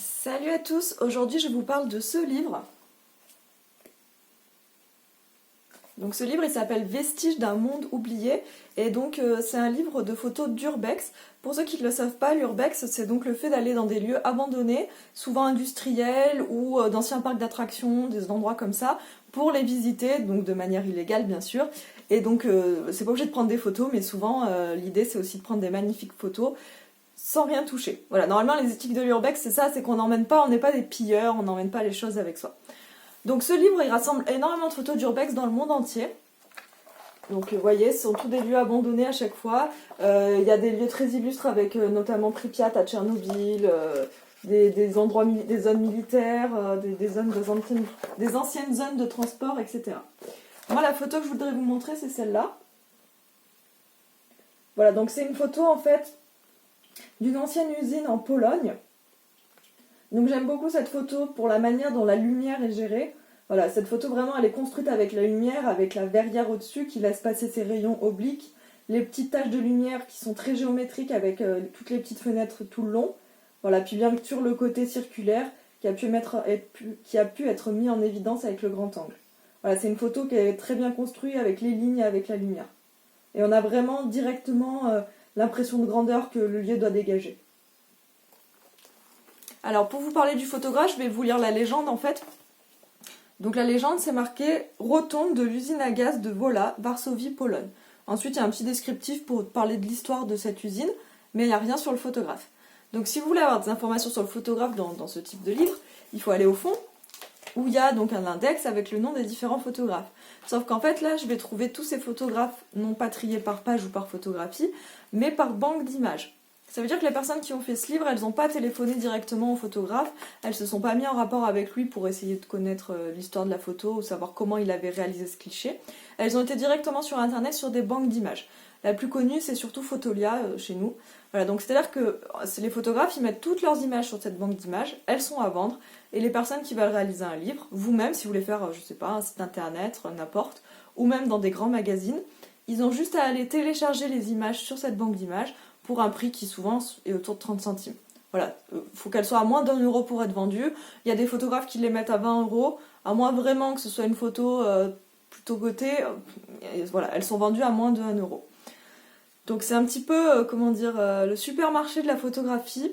Salut à tous, aujourd'hui je vous parle de ce livre. Donc ce livre il s'appelle Vestiges d'un monde oublié et donc c'est un livre de photos d'urbex. Pour ceux qui ne le savent pas, l'urbex c'est donc le fait d'aller dans des lieux abandonnés, souvent industriels ou d'anciens parcs d'attractions, des endroits comme ça, pour les visiter, donc de manière illégale bien sûr. Et donc c'est pas obligé de prendre des photos, mais souvent l'idée c'est aussi de prendre des magnifiques photos sans rien toucher. Voilà, normalement les éthiques de l'urbex c'est ça, c'est qu'on n'emmène pas, on n'est pas des pilleurs, on n'emmène pas les choses avec soi. Donc ce livre il rassemble énormément de photos d'urbex dans le monde entier. Donc vous voyez, ce sont tous des lieux abandonnés à chaque fois. Il y a des lieux très illustres avec notamment Pripyat à Tchernobyl, des endroits, des zones militaires, des anciennes zones de transport, etc. Moi la photo que je voudrais vous montrer c'est celle-là. Voilà, donc c'est une photo en fait d'une ancienne usine en Pologne. Donc j'aime beaucoup cette photo pour la manière dont la lumière est gérée. Voilà, cette photo vraiment elle est construite avec la lumière, avec la verrière au-dessus qui laisse passer ses rayons obliques, les petites taches de lumière qui sont très géométriques avec toutes les petites fenêtres tout le long. Voilà, puis bien sûr le côté circulaire qui a pu être mis en évidence avec le grand angle. Voilà, c'est une photo qui est très bien construite avec les lignes et avec la lumière. Et on a vraiment directement l'impression de grandeur que le lieu doit dégager. Alors pour vous parler du photographe, je vais vous lire la légende en fait. Donc la légende c'est marqué « Rotonde de l'usine à gaz de Wola, Varsovie, Pologne ». Ensuite il y a un petit descriptif pour parler de l'histoire de cette usine, mais il n'y a rien sur le photographe. Donc si vous voulez avoir des informations sur le photographe dans ce type de livre, il faut aller au fond, où il y a donc un index avec le nom des différents photographes. Sauf qu'en fait là je vais trouver tous ces photographes non pas triés par page ou par photographie, mais par banque d'images. Ça veut dire que les personnes qui ont fait ce livre, elles n'ont pas téléphoné directement au photographe, elles se sont pas mis en rapport avec lui pour essayer de connaître l'histoire de la photo ou savoir comment il avait réalisé ce cliché. Elles ont été directement sur internet sur des banques d'images. La plus connue c'est surtout Photolia chez nous. Voilà, donc c'est-à-dire que les photographes ils mettent toutes leurs images sur cette banque d'images, elles sont à vendre, et les personnes qui veulent réaliser un livre, vous-même si vous voulez faire, je sais pas, un site internet, n'importe, ou même dans des grands magazines, ils ont juste à aller télécharger les images sur cette banque d'images pour un prix qui souvent est autour de 30 centimes. Voilà, faut qu'elles soient à moins d'1 € pour être vendues. Il y a des photographes qui les mettent à 20 €, à moins vraiment que ce soit une photo plutôt cotée. Voilà, elles sont vendues à moins de 1 €. Donc c'est un petit peu, comment dire, le supermarché de la photographie.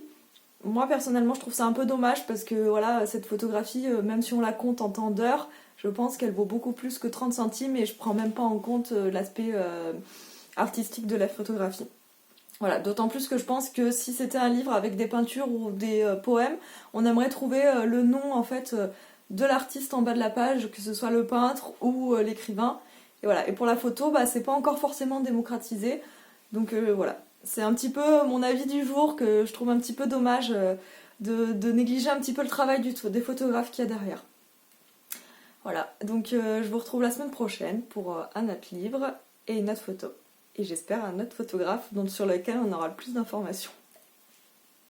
Moi personnellement je trouve ça un peu dommage parce que voilà, cette photographie, même si on la compte en temps d'heure, je pense qu'elle vaut beaucoup plus que 30 centimes et je prends même pas en compte l'aspect artistique de la photographie. Voilà, d'autant plus que je pense que si c'était un livre avec des peintures ou des poèmes, on aimerait trouver le nom en fait de l'artiste en bas de la page, que ce soit le peintre ou l'écrivain. Et voilà, et pour la photo, bah, c'est pas encore forcément démocratisé. Donc voilà, c'est un petit peu mon avis du jour que je trouve un petit peu dommage de négliger un petit peu le travail des photographes qu'il y a derrière. Voilà, donc je vous retrouve la semaine prochaine pour un autre livre et une autre photo. Et j'espère un autre photographe sur lequel on aura le plus d'informations.